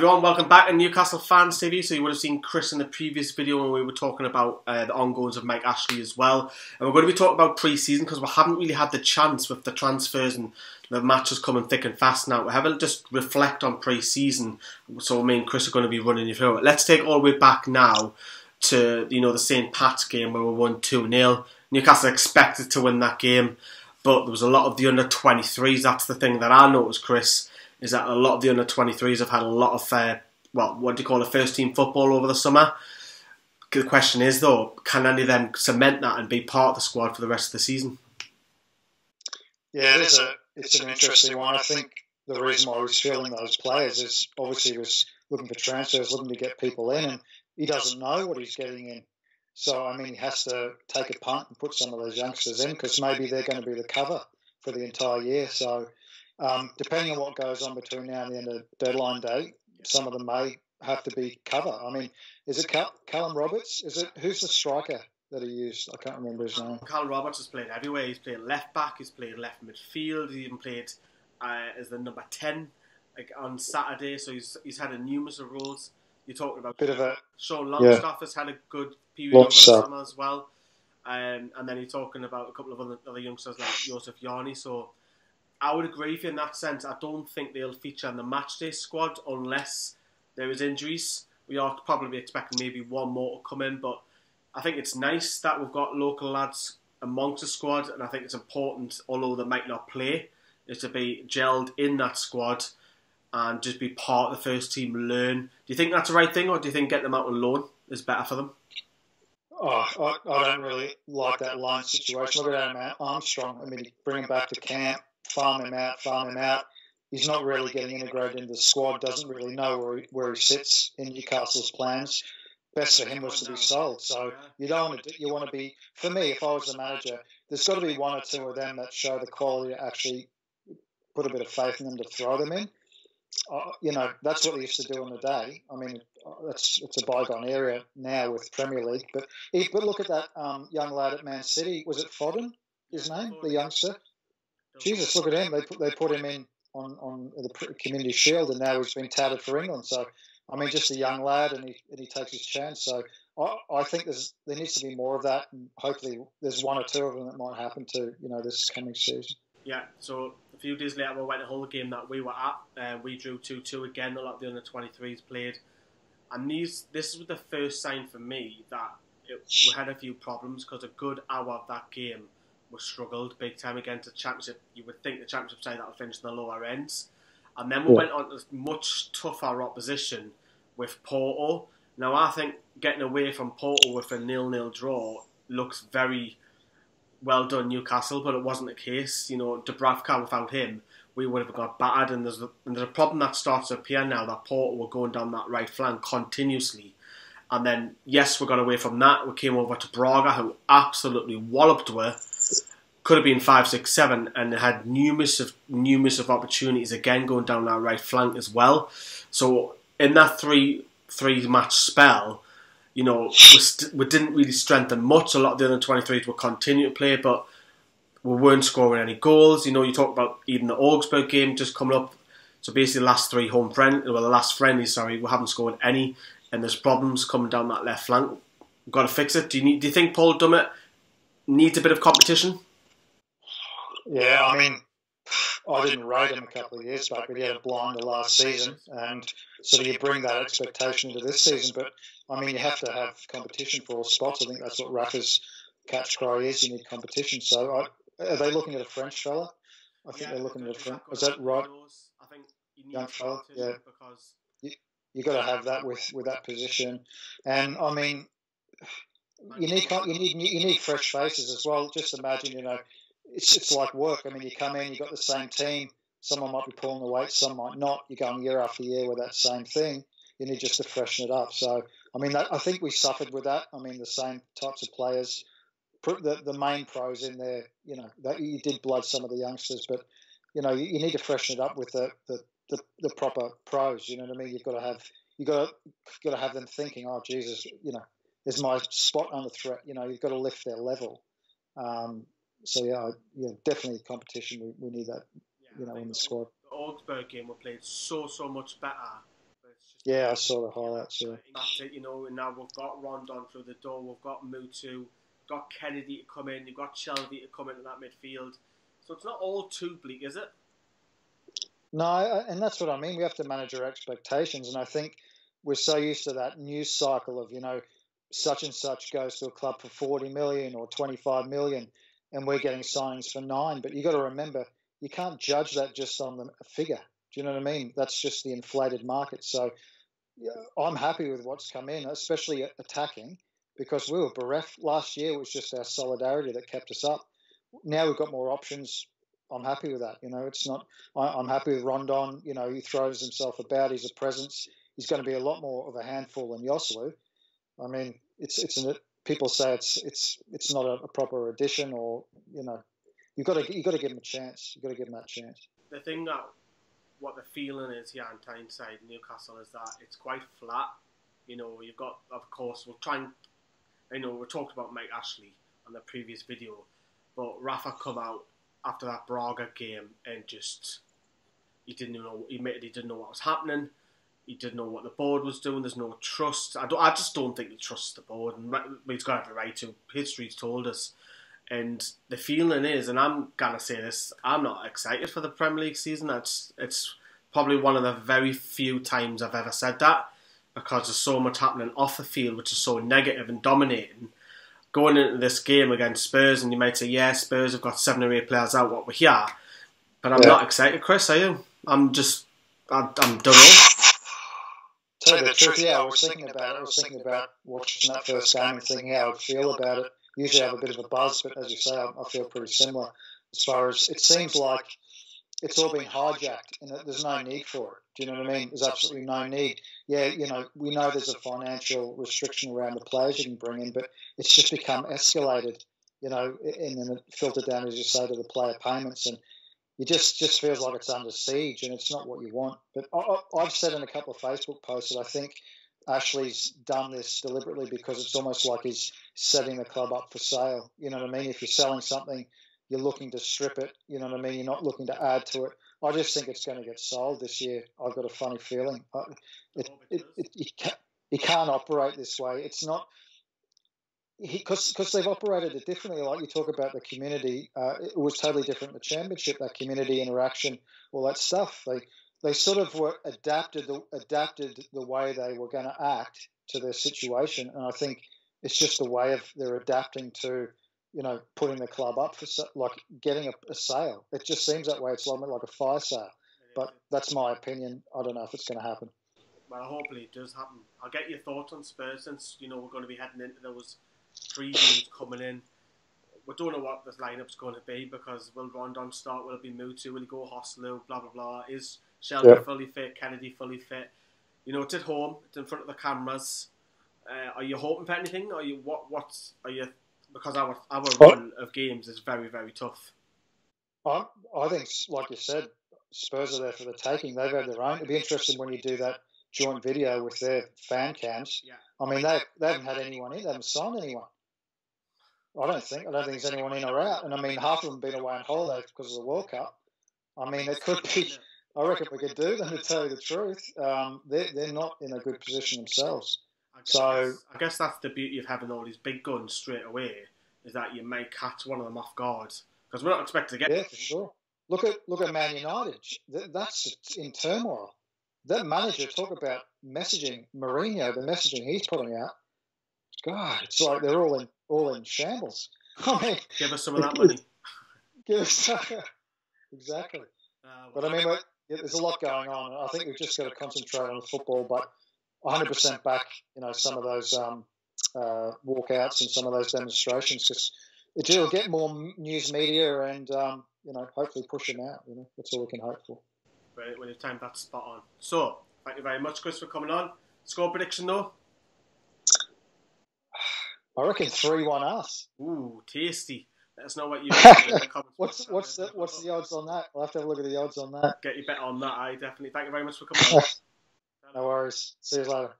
everyone, welcome back to Newcastle Fans TV. So you would have seen Chris in the previous video when we were talking about the ongoings of Mike Ashley as well. And we're going to be talking about pre-season because we haven't really had the chance with the transfers and the matches coming thick and fast now. We haven't just reflect on pre-season. So me and Chris are going to be running you through it. Let's take it all the way back now to the St. Pat's game where we won 2-0. Newcastle expected to win that game, but there was a lot of the under-23s. That's the thing that I noticed, Chris, is that a lot of the under-23s have had a lot of, what do you call it, first-team football over the summer. The question is, though, can any of them cement that and be part of the squad for the rest of the season? Yeah, it's an interesting one. I think the reason why he's filling those players is obviously he was looking for transfers, looking to get people in, and he doesn't know what he's getting in. So, I mean, he has to take a punt and put some of those youngsters in because maybe they're going to be the cover for the entire year. So, depending on what goes on between now and the end of deadline day, some of them may have to be cover. I mean, is it Callum Roberts? Who's the striker that he used? I can't remember his name. Callum Roberts has played everywhere. He's played left back. He's played left midfield. He even played as the number 10 on Saturday. So he's had a numerous of roles. You're talking about Sean Longstaff has had a good period over the summer as well. And then you're talking about a couple of other youngsters like Joseph Yarni. So I would agree with you in that sense. I don't think they'll feature in the matchday squad unless there is injuries. We are probably expecting maybe one more to come in, but I think it's nice that we've got local lads amongst the squad, and I think it's important, although they might not play, is to be gelled in that squad and just be part of the first team, learn. Do you think that's the right thing, or do you think getting them out on loan is better for them? Oh, I don't really like that loan situation. Look at Adam Armstrong. I mean, bring him back to camp, farm him out. He's not really getting integrated into the squad, doesn't really know where he sits in Newcastle's plans. Best for him was to be sold. So you want to be, for me, if I was the manager, there's got to be one or two of them that show the quality to actually put a bit of faith in them to throw them in. That's what they used to do in the day. I mean, it's a bygone era now with Premier League. But look at that young lad at Man City. Was it Foden, his name, the youngster? Jesus, look at him. They put him in on the Community Shield, and now he's been touted for England. So, I mean, just a young lad, and he takes his chance. So, I think there needs to be more of that, and hopefully there's one or two of them that might happen to this coming season. Yeah, so a few days later we went to Hull game that we were at. We drew 2-2 again. A lot of the under-23s played. And this was the first sign for me that we had a few problems because a good hour of that game we struggled big time against the Championship. You would think the Championship side that would finish in the lower ends. And then we went on to much tougher opposition with Porto. Now I think getting away from Porto with a 0-0 draw looks very well done, Newcastle, but it wasn't the case. Dubravka, without him, we would have got battered. And there's a problem that starts to appear now that Porto were going down that right flank continuously. And then, yes, we got away from that. We came over to Braga, who absolutely walloped her. Could have been 5-6-7, and had numerous of opportunities again going down that right flank as well. So in that three match spell, we didn't really strengthen much. A lot of the other 23s will continue to play, but we weren't scoring any goals. You talk about even the Augsburg game just coming up. So basically the last friendlies, we haven't scored any, and there's problems coming down that left flank. We've got to fix it. Do you think Paul Dummett needs a bit of competition? Yeah, I mean, I didn't rate him a couple of years back, but he had a blinder last season, and so you bring that expectation into this season. But I mean, you have to have competition for all spots. I think that's what Rafa's catch cry is. You need competition. So, are they looking at a French fella? I think they're looking at a French. Is that right? I think you need young fella. Yeah, because you got to have that with that position, and I mean, you need fresh faces as well. Just imagine, It's like work. I mean, you come in, you've got the same team. Someone might be pulling the weight, some might not. You're going year after year with that same thing. You need just to freshen it up. So, I mean, I think we suffered with that. I mean, the same types of players, the main pros in there. That you did blood some of the youngsters, but you need to freshen it up with the proper pros. You know what I mean? You've got to have them thinking, oh Jesus, is my spot under threat? You've got to lift their level. So yeah, definitely competition. We need that, in the squad. The Augsburg game we played so much better. But it's Yeah, I saw the highlights. Yeah. That's it, and now we've got Rondon through the door, we've got Mutu, got Kennedy to come in, you've got Shelby to come into that midfield. So it's not all too bleak, is it? No, and that's what I mean. We have to manage our expectations, and I think we're so used to that news cycle of, such and such goes to a club for 40 million or 25 million, and we're getting signings for 9. But you got to remember, you can't judge that just on the figure. Do you know what I mean? That's just the inflated market. So I'm happy with what's come in, especially attacking, because we were bereft. Last year was just our solidarity that kept us up. Now we've got more options. I'm happy with that. It's not. I'm happy with Rondon. He throws himself about. He's a presence. He's going to be a lot more of a handful than Joselu. I mean, people say it's not a proper addition, or you've got to give him a chance. You've got to give him that chance. The thing that what the feeling is here on Tyneside, Newcastle, is that it's quite flat. You've got, of course, we talked about Mike Ashley on the previous video, but Rafa come out after that Braga game and he didn't know what was happening. He didn't know what the board was doing. There's no trust. I just don't think he trusts the board, and he's got every right to. History's told us. And the feeling is, and I'm gonna say this, I'm not excited for the Premier League season. It's probably one of the very few times I've ever said that, because there's so much happening off the field which is so negative and dominating. Going into this game against Spurs, and you might say, yeah, Spurs have got 7 or 8 players out, what we're here. But I'm not excited, Chris, are you? I'm done. Tell you the truth, yeah, I was thinking about it. I was thinking about watching that first game and thinking how I'd feel about it. Usually I have a bit of a buzz, but as you say, I feel pretty similar. As far as it seems like it's all been hijacked, and there's no need for it. Do you know what I mean? There's absolutely no need. Yeah, we know there's a financial restriction around the players you can bring in, but it's just become escalated, and then it filtered down, as you say, to the player payments, and it just feels like it's under siege, and it's not what you want. But I've said in a couple of Facebook posts that I think Ashley's done this deliberately because it's almost like he's setting the club up for sale. You know what I mean? If you're selling something, you're looking to strip it. You know what I mean? You're not looking to add to it. I just think it's going to get sold this year. I've got a funny feeling. He can't operate this way. It's not because they've operated it differently. Like you talk about the community, it was totally different in the championship. That community interaction, all that stuff. They sort of were adapted the way they were going to act to their situation, and I think it's just the way of they're adapting to, putting the club up for like getting a sale. It just seems that way. It's like a fire sale, but that's my opinion. I don't know if it's going to happen. Well, hopefully it does happen. I'll get your thoughts on Spurs, since we're going to be heading into those previews coming in. We don't know what the lineup's going to be, because will Rondon start? Will it be Mutu? Will he go Joselu? Blah blah blah. Is Shelby fully fit? Kennedy fully fit? It's at home. It's in front of the cameras. Are you hoping for anything? Are you are you? Because our run of games is very, very tough. I think, like you said, Spurs are there for the taking. They've had their own. It'd be interesting when you do that joint video with their fan cams. Yeah. I mean, they haven't had anyone in. They haven't signed anyone. I don't think there's anyone in or out. And I mean, half of them have been away on holiday because of the World Cup. I mean, it could be. I reckon we could do them, to tell you the truth. They're not in a good position themselves. I guess that's the beauty of having all these big guns straight away, is that you may catch one of them off guard, because we're not expected to get. Yeah, for sure. Look at Man United. That's in turmoil. That manager, talk about messaging, Mourinho, the messaging he's putting out. God, it's like they're all in shambles. I mean, give us some of that money. Give us exactly. But I mean, there's a lot going on. I think we've just got to concentrate on the football, but 100% back, some of those walkouts and some of those demonstrations, because it'll get more news media and, hopefully push them out. That's all we can hope for. Right, when you've timed that spot on. So, thank you very much, Chris, for coming on. Score prediction, though? I reckon 3-1 us. Ooh, tasty. Let us know what you think in the comments. What's the odds on that? I'll have to have a look at the odds on that. Get you bet on that, definitely. Thank you very much for coming on. No worries. See you later.